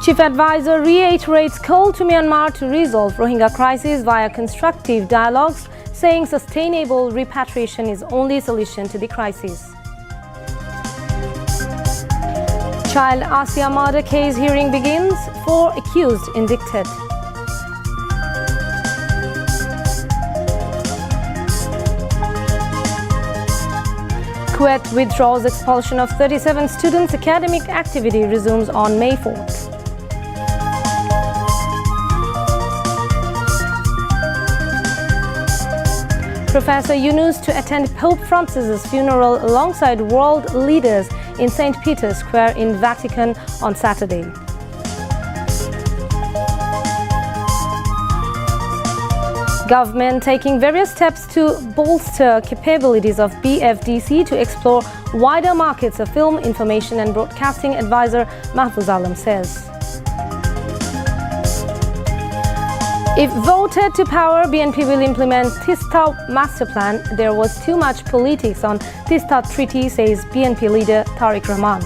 Chief Advisor reiterates call to Myanmar to resolve Rohingya crisis via constructive dialogues, saying sustainable repatriation is only solution to the crisis. Child Asia murder case hearing begins. 4 accused indicted. Kuwait withdraws expulsion of 37 students. Academic activity resumes on May 4th. Professor Yunus to attend Pope Francis's funeral alongside world leaders in St. Peter's Square in Vatican on Saturday. Government taking various steps to bolster capabilities of BFDC to explore wider markets, a film, information and broadcasting advisor Mahfouz Alam says. If voted to power, BNP will implement Tista master plan. There was too much politics on Tista treaty, says BNP leader Tariq Rahman.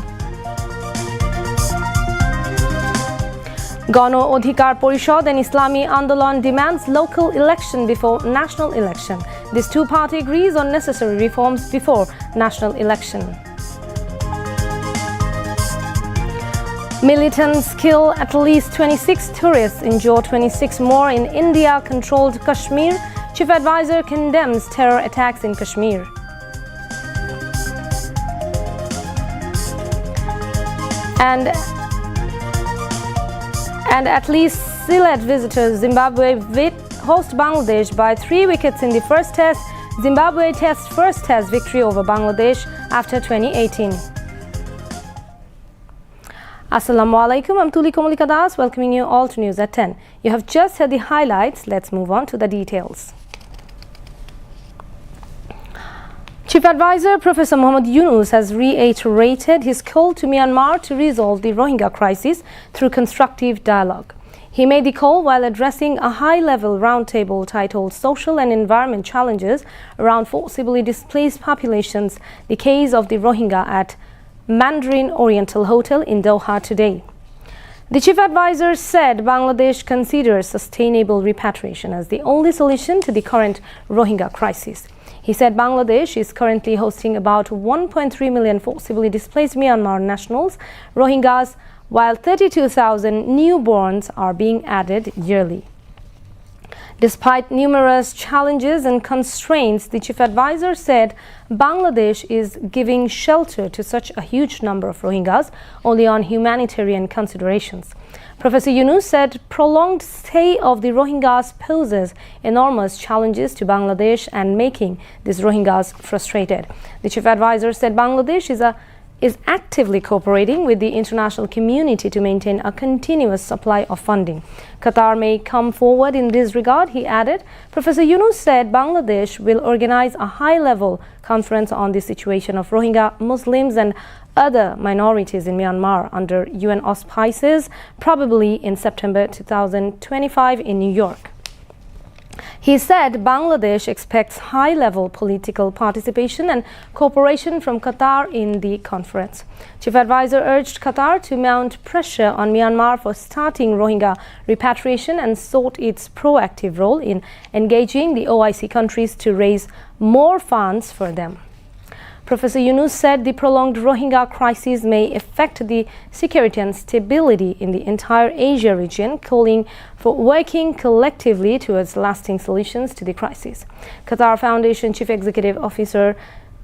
Gano Adhikar Porishad and Islami Andolan demands local election before national election. This two-party agrees on necessary reforms before national election. Militants kill at least 26 tourists, injure 26 more in India-controlled Kashmir. Chief Advisor condemns terror attacks in Kashmir. And at least Sylhet visitors Zimbabwe host Bangladesh by 3 wickets in the first test. Zimbabwe tests first test victory over Bangladesh after 2018. Assalamu alaikum, I'm Tuli Komalika Das, welcoming you all to News at 10. You have just heard the highlights, let's move on to the details. Chief Advisor Professor Muhammad Yunus has reiterated his call to Myanmar to resolve the Rohingya crisis through constructive dialogue. He made the call while addressing a high-level roundtable titled Social and Environment Challenges around Forcibly Displaced Populations, the Case of the Rohingya at Mandarin Oriental Hotel in Doha today. The Chief Advisor said Bangladesh considers sustainable repatriation as the only solution to the current Rohingya crisis. He said Bangladesh is currently hosting about 1.3 million forcibly displaced Myanmar nationals, Rohingyas, while 32,000 newborns are being added yearly. Despite numerous challenges and constraints, the Chief Advisor said Bangladesh is giving shelter to such a huge number of Rohingyas only on humanitarian considerations. Professor Yunus said prolonged stay of the Rohingyas poses enormous challenges to Bangladesh and making these Rohingyas frustrated. The Chief Advisor said Bangladesh is actively cooperating with the international community to maintain a continuous supply of funding. Qatar may come forward in this regard, he added. Professor Yunus said Bangladesh will organize a high-level conference on the situation of Rohingya Muslims and other minorities in Myanmar under UN auspices, probably in September 2025 in New York. He said Bangladesh expects high-level political participation and cooperation from Qatar in the conference. Chief Advisor urged Qatar to mount pressure on Myanmar for starting Rohingya repatriation and sought its proactive role in engaging the OIC countries to raise more funds for them. Professor Yunus said the prolonged Rohingya crisis may affect the security and stability in the entire Asia region, calling for working collectively towards lasting solutions to the crisis. Qatar Foundation Chief Executive Officer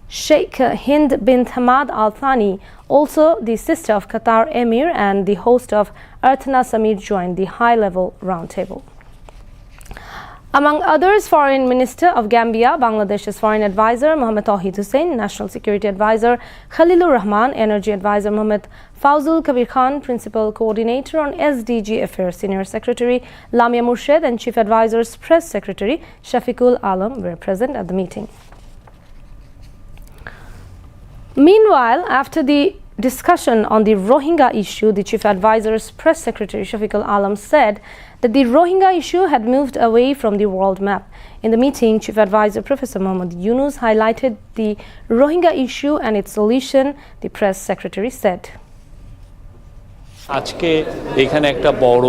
Sheikh Hind bint Hamad Al Thani, also the sister of Qatar Emir and the host of Artana Summit, joined the high-level roundtable. Among others, Foreign Minister of Gambia, Bangladesh's Foreign Advisor Mohammed Tawhid Hussain, National Security Advisor Khalilur Rahman, Energy Advisor Mohammed Fawzul Kabir Khan, Principal Coordinator on SDG Affairs Senior Secretary Lamia Murshid and Chief Advisor's Press Secretary Shafiqul Alam were present at the meeting. Meanwhile, after the discussion on the Rohingya issue, the Chief Advisor's Press Secretary Shafiqul Alam said that the Rohingya issue had moved away from the world map. In the meeting, Chief Advisor Professor Muhammad Yunus highlighted the Rohingya issue and its solution, the Press Secretary said. আজকে এখানে একটা বড়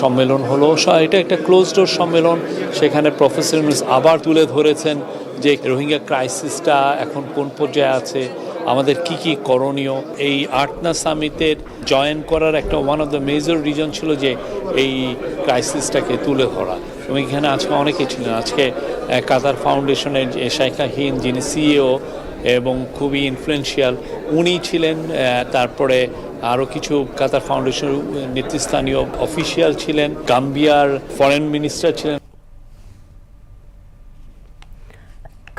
সম্মেলন হলো, এটা একটা close door সম্মেলন। সেখানে প্রফেসর ইউনূস আবার তুলে ধরেছেন যে রোহিঙ্গা ক্রাইসিসটা এখন কোন পর্যায়ে আছে, আমাদের কি কি করণীয়। এই আর্টনা সামিটের জয়েন করার একটা one of the major reason ছিল যে এই ক্রাইসিসটাকে তুলে ধরা, এবং এখানে আজকে অনেকেই ছিলেন। আজকে কাতার ফাউন্ডেশনের শাইখা হিন্দ, যিনি সিইও এবং খুবই ইনফ্লুয়েন্সিয়াল, উনি ছিলেন। তারপরে আরও কিছু কাতার ফাউন্ডেশন নেতৃস্থানীয় অফিসিয়াল ছিলেন, গাম্বিয়ার ফরেন মিনিস্টার ছিলেন।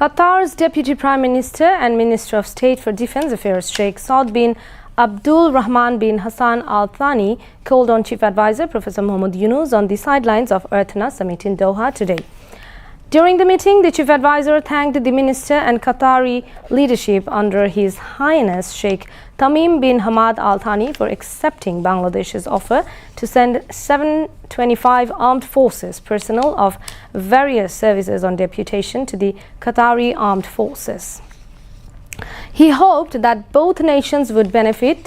Qatar's Deputy Prime Minister and Minister of State for Defense Affairs Sheikh Saud bin Abdul Rahman bin Hassan Al Thani called on Chief Advisor Professor Mohammad Yunus on the sidelines of Earthna Summit in Doha today. During the meeting, the Chief Advisor thanked the Minister and Qatari leadership under His Highness Sheikh Tamim bin Hamad Al Thani for accepting Bangladesh's offer to send 725 armed forces personnel of various services on deputation to the Qatari armed forces. He hoped that both nations would benefit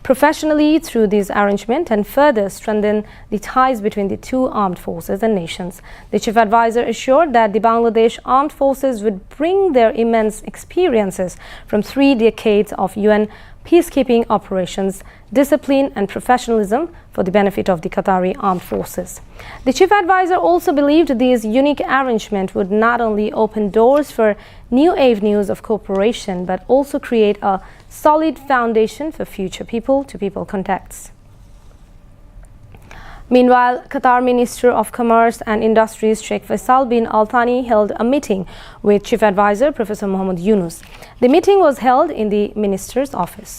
professionally through this arrangement and further strengthen the ties between the two armed forces and nations. The Chief Advisor assured that the Bangladesh armed forces would bring their immense experiences from 3 decades of UN peacekeeping operations, discipline and professionalism for the benefit of the Qatari armed forces. The Chief Advisor also believed this unique arrangement would not only open doors for new avenues of cooperation but also create a solid foundation for future people-to-people contacts. Meanwhile, Qatar Minister of Commerce and Industries Sheikh Faisal bin Al Thani held a meeting with Chief Advisor Professor Mohammad Yunus. The meeting was held in the Minister's office.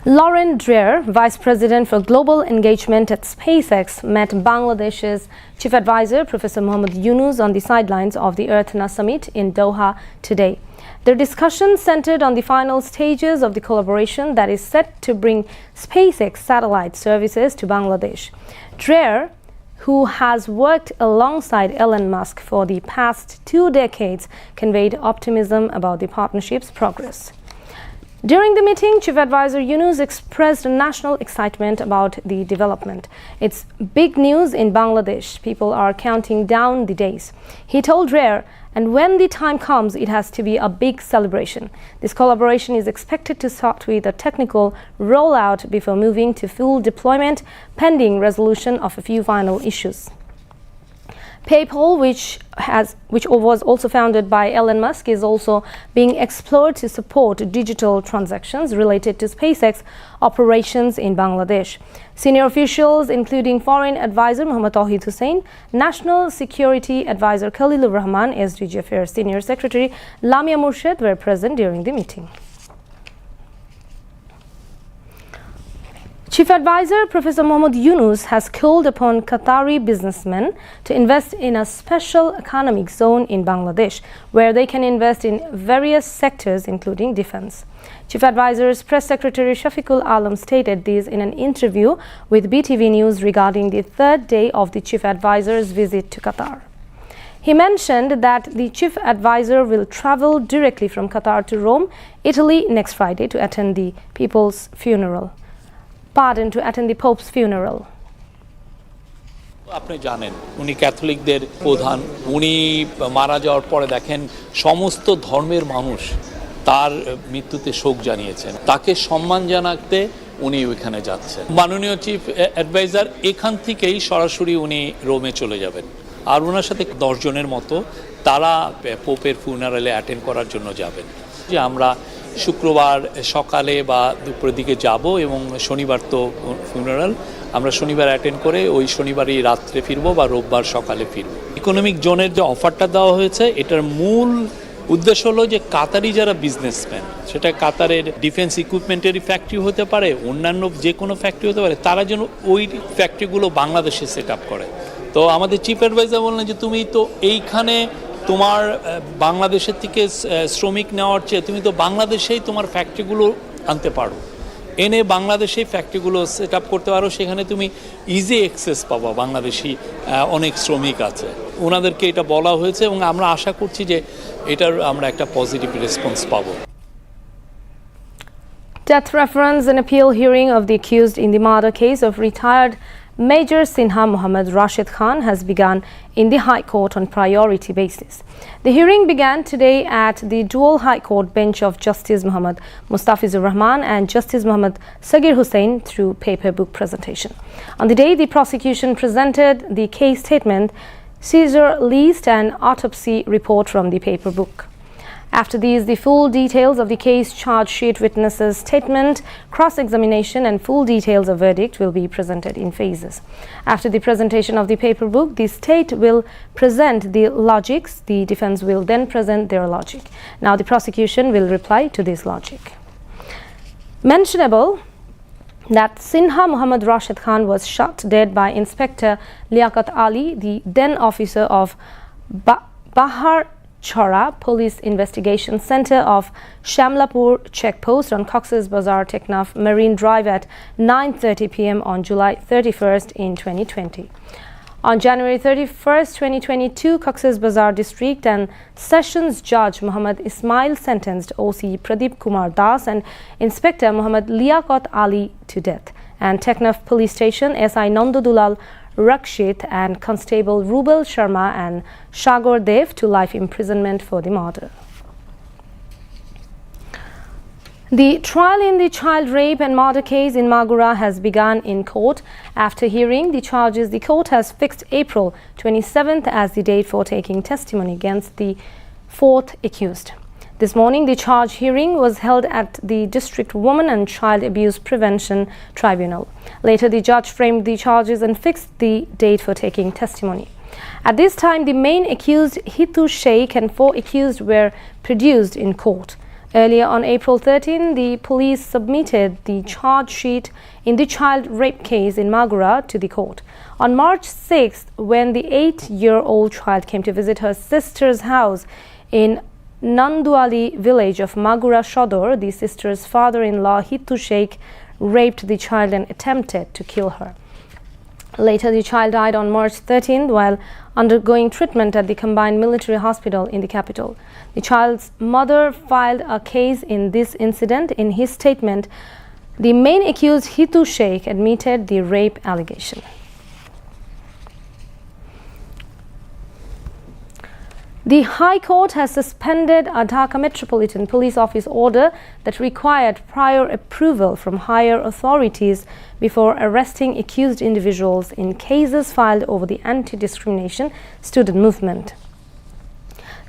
Lauren Dreher, Vice President for Global Engagement at SpaceX, met Bangladesh's Chief Advisor Professor Mohammad Yunus on the sidelines of the Earthna Summit in Doha today. Their discussion centered on the final stages of the collaboration that is set to bring SpaceX satellite services to Bangladesh. Dreher, who has worked alongside Elon Musk for the past 2 decades, conveyed optimism about the partnership's progress. During the meeting, Chief Advisor Yunus expressed national excitement about the development. It's big news in Bangladesh. People are counting down the days. He told Dreher, and when the time comes, it has to be a big celebration. This collaboration is expected to start with a technical rollout before moving to full deployment, pending resolution of a few final issues. PayPal, which was also founded by Elon Musk, is also being explored to support digital transactions related to SpaceX operations in Bangladesh. Senior officials, including Foreign Advisor Mohammad Tawhid Hussain, National Security Advisor Khalilur Rahman, SDG Affairs Senior Secretary Lamia Murshid were present during the meeting. Chief Advisor Professor Mohammad Yunus has called upon Qatari businessmen to invest in a special economic zone in Bangladesh, where they can invest in various sectors including defense. Chief Advisor's Press Secretary Shafiqul Alam stated this in an interview with BTV News regarding the 3rd day of the Chief Advisor's visit to Qatar. He mentioned that the Chief Advisor will travel directly from Qatar to Rome, Italy next Friday to attend the Pope's funeral. আপনি জানেন উনি ক্যাথলিকদের প্রধান। উনি মারা যাওয়ার পরে দেখেন সমস্ত ধর্মের মানুষ তার মৃত্যুতে শোক জানিয়েছেন। তাকে সম্মান জানাতে উনি ওইখানে যাচ্ছেন। মাননীয় চিফ অ্যাডভাইজার এখান থেকেই সরাসরি উনি রোমে চলে যাবেন, আর ওনার সাথে 10 জনের মতো তারা পোপের ফুনারালে অ্যাটেন্ড করার জন্য যাবেন। যে আমরা শুক্রবার সকালে বা দুপুরের দিকে যাব এবং শনিবার তো ফুনারাল, আমরা শনিবার অ্যাটেন্ড করে ওই শনিবারই রাত্রে ফিরবো বা রোববার সকালে ফিরবো। ইকোনমিক জোনের যে অফারটা দেওয়া হয়েছে, এটার মূল উদ্দেশ্য হলো যে কাতারি যারা বিজনেসম্যান, সেটা কাতারের ডিফেন্স ইকুইপমেন্টেরই ফ্যাক্টরি হতে পারে, অন্যান্য যে কোনো ফ্যাক্টরি হতে পারে, তারা যেন ওই ফ্যাক্টরিগুলো বাংলাদেশে সেট আপ করে। তো আমাদের চিফ অ্যাডভাইজার বললেন যে তুমি তো এইখানে তোমার বাংলাদেশের থেকে শ্রমিক নেওয়ার চেয়ে তুমি তো বাংলাদেশেই তোমার ফ্যাক্টরিগুলো আনতে পারো, এনে বাংলাদেশেই ফ্যাক্টরিগুলো সেট আপ করতে পারো, সেখানে তুমি ইজি অ্যাক্সেস পাবা, বাংলাদেশি অনেক শ্রমিক আছে। ওনাদেরকে এটা বলা হয়েছে এবং আমরা আশা করছি যে এটার আমরা একটা পজিটিভ রেসপন্স পাবো। Death reference and appeal hearing of the accused in the murder case of retired Major Sinha Mohammad Rashid Khan has begun in the High Court on priority basis. The hearing began today at the dual High Court bench of Justice Muhammad Mustafizur Rahman and Justice Muhammad Sagir Hussain through paper book presentation. On the day, the prosecution presented the case statement, seizure list and autopsy report from the paper book. After these, the full details of the case, charge sheet, witnesses' statement, cross-examination and full details of verdict will be presented in phases. After the presentation of the paper book, the state will present the logics, the defense will then present their logic. Now the prosecution will reply to this logic. Mentionable that Sinha Mohammad Rashid Khan was shot dead by Inspector Liaquat Ali, the then officer of Bahar Chora Police Investigation Center of Shamlapur Checkpost on Cox's Bazar Teknaf Marine Drive at 9:30 p.m. on July 31st in 2020. On January 31st, 2022, Cox's Bazar District and Sessions Judge Muhammad Ismail sentenced OC Pradeep Kumar Das and Inspector Muhammad Liaquat Ali to death, and Teknaf Police Station SI Nandodulal Rakshit and Constable Rubel Sharma and Shagor Dev to life imprisonment for the murder. The trial in the child rape and murder case in Magura has begun in court. After hearing the charges, the court has fixed April 27th as the date for taking testimony against the fourth accused. This morning, the charge hearing was held at the District Women and Child Abuse Prevention Tribunal. Later, the judge framed the charges and fixed the date for taking testimony. At this time, the main accused, Hitu Sheikh, and 4 accused were produced in court. Earlier on April 13, the police submitted the charge sheet in the child rape case in Magura to the court. On March 6th, when the 8-year-old child came to visit her sister's house in Nanduali village of Magura Shodor, the sister's father-in-law Hitu Sheikh raped the child and attempted to kill her. Later, the child died on March 13th while undergoing treatment at the combined military hospital in the capital. The child's mother filed a case in this incident. In his statement, the main accused Hitu Sheikh admitted the rape allegation. The High Court has suspended a Dhaka Metropolitan Police Office order that required prior approval from higher authorities before arresting accused individuals in cases filed over the anti-discrimination student movement.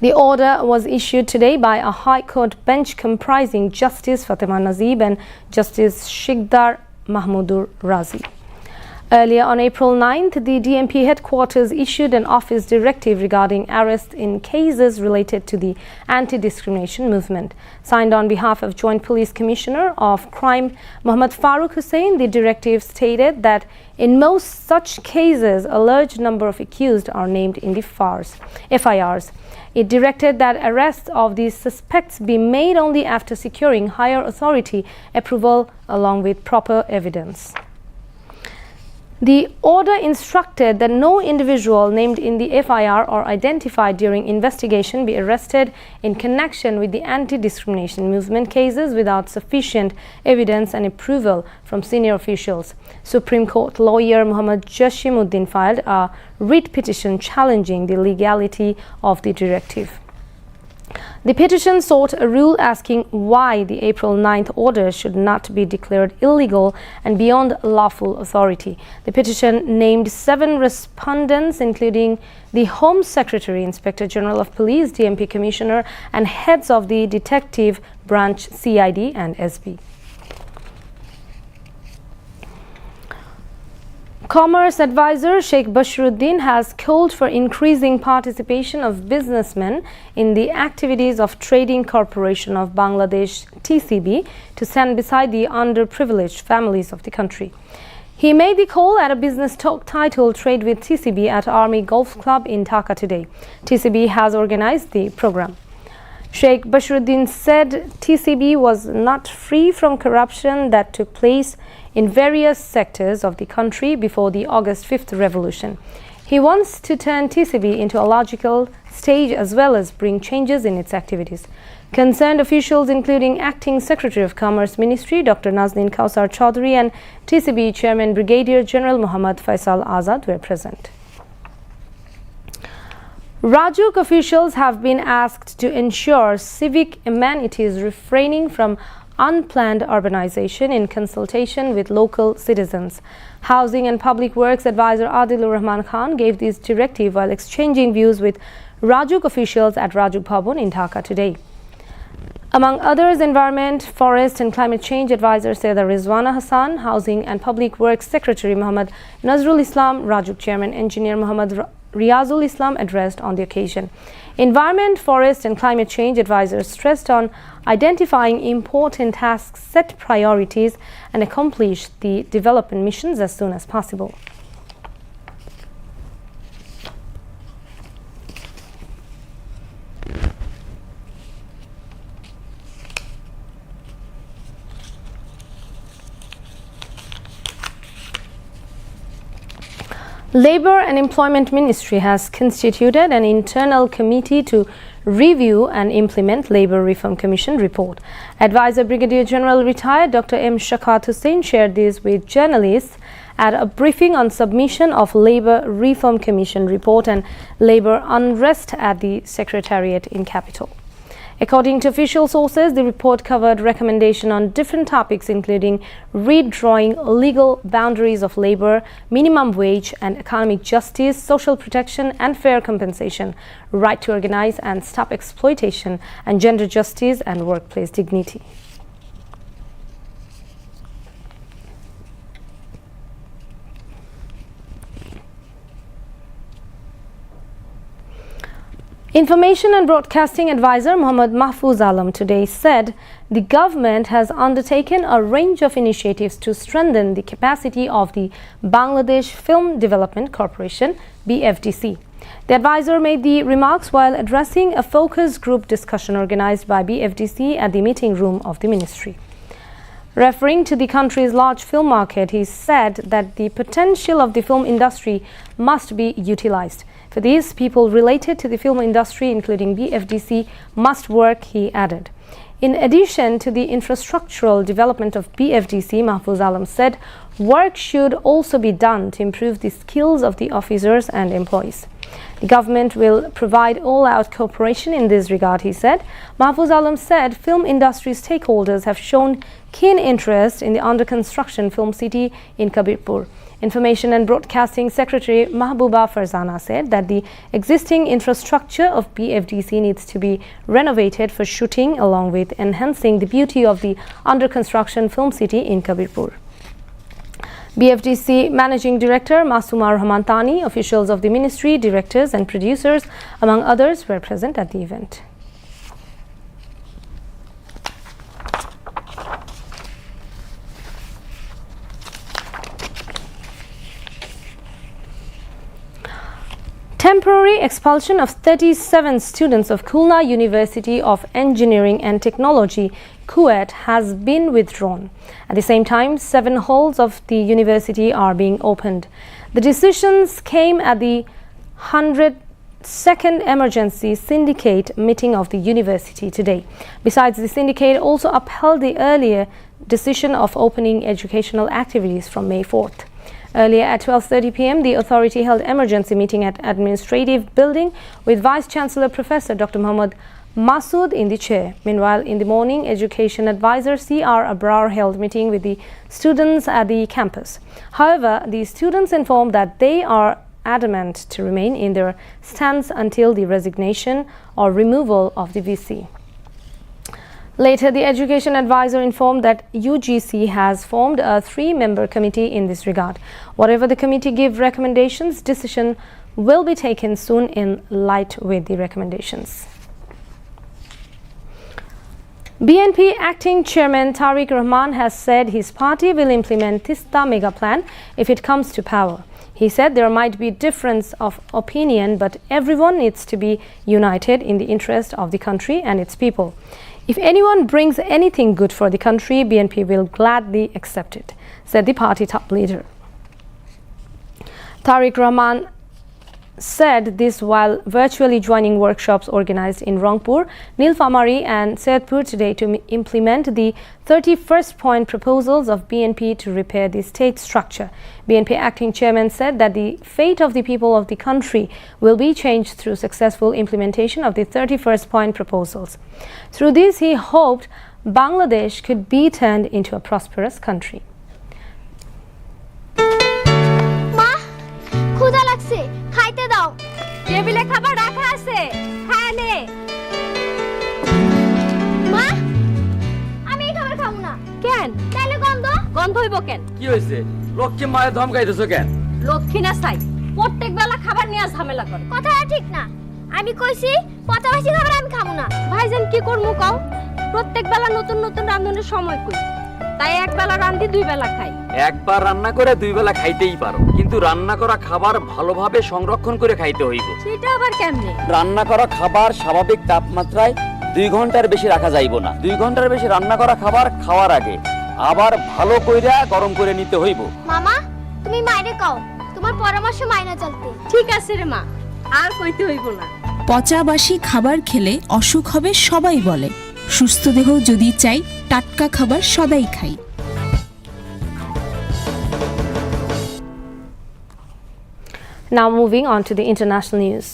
The order was issued today by a High Court bench comprising Justice Fatima Nazib and Justice Shikdar Mahmudur Razi. Earlier on April 9th, the DMP headquarters issued an office directive regarding arrests in cases related to the anti-discrimination movement. Signed on behalf of Joint Police Commissioner of Crime Muhammad Farooq Hussain, the directive stated that in most such cases, a large number of accused are named in the FIRs. It directed that arrests of these suspects be made only after securing higher authority approval along with proper evidence. The order instructed that no individual named in the FIR or identified during investigation be arrested in connection with the anti-discrimination movement cases without sufficient evidence and approval from senior officials. Supreme Court lawyer Muhammad Jashimuddin filed a writ petition challenging the legality of the directive. The petition sought a rule asking why the April 9th order should not be declared illegal and beyond lawful authority. The petition named 7 respondents, including the Home Secretary, Inspector General of Police, DMP Commissioner, and heads of the Detective Branch, CID and SB. Commerce advisor Sheikh Bashiruddin has called for increasing participation of businessmen in the activities of Trading Corporation of Bangladesh (TCB) to stand beside the underprivileged families of the country. He made the call at a business talk titled Trade with TCB at Army Golf Club in Dhaka today. TCB has organized the program. Sheikh Bashiruddin said TCB was not free from corruption that took place in various sectors of the country before the August 5th revolution. He wants to turn TCB into a logical stage as well as bring changes in its activities. Concerned officials, including Acting Secretary of Commerce Ministry Dr. Nazneen Kausar Chaudhary and TCB Chairman Brigadier General Muhammad Faisal Azad, were present. Rajuk officials have been asked to ensure civic amenities, refraining from unplanned urbanization in consultation with local citizens. Housing and Public Works Advisor Adilur Rahman Khan gave this directive while exchanging views with Rajuk officials at Rajuk Bhavan in Dhaka today. Among others, Environment, Forest and Climate Change Advisor Sayyida Rizwana Hassan, Housing and Public Works Secretary Muhammad Nazrul Islam, Rajuk Chairman Engineer Muhammad Riyazul Islam addressed on the occasion. Environment, Forest and Climate Change Advisors stressed on identifying important tasks, set priorities and accomplish the development missions as soon as possible. Labour and Employment Ministry has constituted an internal committee to review and implement Labour Reform Commission report. Advisor Brigadier General retired Dr. M. Shakat Hussain shared this with journalists at a briefing on submission of Labour Reform Commission report and labour unrest at the Secretariat in Capital. According to official sources, the report covered recommendations on different topics including redrawing legal boundaries of labour, minimum wage and economic justice, social protection and fair compensation, right to organise and stop exploitation, and gender justice and workplace dignity. Information and Broadcasting Advisor Muhammad Mahfuz Alam today said the government has undertaken a range of initiatives to strengthen the capacity of the Bangladesh Film Development Corporation, BFDC. The advisor made the remarks while addressing a focus group discussion organized by BFDC at the meeting room of the ministry. Referring to the country's large film market, he said that the potential of the film industry must be utilized. For this, people related to the film industry, including BFDC, must work, he added. In addition to the infrastructural development of BFDC, Mahfuz Alam said work should also be done to improve the skills of the officers and employees. The government will provide all-out cooperation in this regard, he said. Mahfuz Alam said film industry stakeholders have shown keen interest in the under-construction film city in Kabirpur. Information and Broadcasting Secretary Mahbuba Farzana said that the existing infrastructure of BFDC needs to be renovated for shooting along with enhancing the beauty of the under-construction film city in Kabirpur. BFDC Managing Director Masuma Rahmantani, officials of the ministry, directors and producers, among others, were present at the event. Temporary expulsion of 37 students of Khulna University of Engineering and Technology, Kuwait, has been withdrawn. At the same time, 7 halls of the university are being opened. The decisions came at the 102nd Emergency Syndicate meeting of the university today. Besides, the syndicate also upheld the earlier decision of opening educational activities from May 4th. Earlier at 12:30 p.m., the authority held emergency meeting at Administrative Building with Vice Chancellor Professor Dr. Muhammad Masood in the chair. Meanwhile, in the morning, Education Advisor C.R. Abrar held meeting with the students at the campus. However, the students informed that they are adamant to remain in their stance until the resignation or removal of the VC. Later, the Education Advisor informed that UGC has formed a 3-member committee in this regard. Whatever the committee give recommendations, decision will be taken soon in light with the recommendations. BNP Acting Chairman Tariq Rahman has said his party will implement Tista mega plan if it comes to power. He said there might be difference of opinion, but everyone needs to be united in the interest of the country and its people. If anyone brings anything good for the country, BNP will gladly accept it, said the party top leader. Tariq Rahman said this while virtually joining workshops organized in Rangpur, Nilphamari and Saidpur today to implement the 31st point proposals of BNP to repair the state structure. BNP acting chairman said that the fate of the people of the country will be changed through successful implementation of the 31st point proposals. Through this, he hoped Bangladesh could be turned into a prosperous country. ক্ষুধা লাগছে খাইতে দাও টেবিলে খাবার রাখা আছে খায় নে মা আমি এই খাবার খাবো না কেন তাইলে গন্ধ হইব কেন কি হইছে লক্ষ্মী মায়ের ধমকাইতেছো কেন লক্ষ্মী না চাই প্রত্যেক বেলা খাবার নিয়ে ঝামেলা করে কথাটা ঠিক না আমি কইছি পচাবাসি খাবার আমি খাবো না ভাইজান কি করমু কও প্রত্যেক বেলা নতুন নতুন রাঁধুনের সময় কই তাই এক বেলা রাঁধি দুই বেলা খাই একবার রান্না করে দুই বেলা খাইতেই পারো কিন্তু রান্না করা খাবার ভালোভাবে সংরক্ষণ করে খাইতে হইব সেটা আবার কেমনে রান্না করা খাবার স্বাভাবিক তাপমাত্রায় 2 ঘন্টার বেশি রাখা যাইব না 2 ঘন্টার বেশি রান্না করা খাবার খাওয়ার আগে আবার ভালো কইরা গরম করে নিতে হইব মামা তুমি মাইরে কও তোমার পরামর্শ মাইনা চলতে ঠিক আছে রে মা আর কইতে হইব না পচাবাসি খাবার খেলে অসুখ হবে সবাই বলে সুস্থ দেহ যদি চাই টাটকা খাবার সদাই খাই Now moving on to the international news.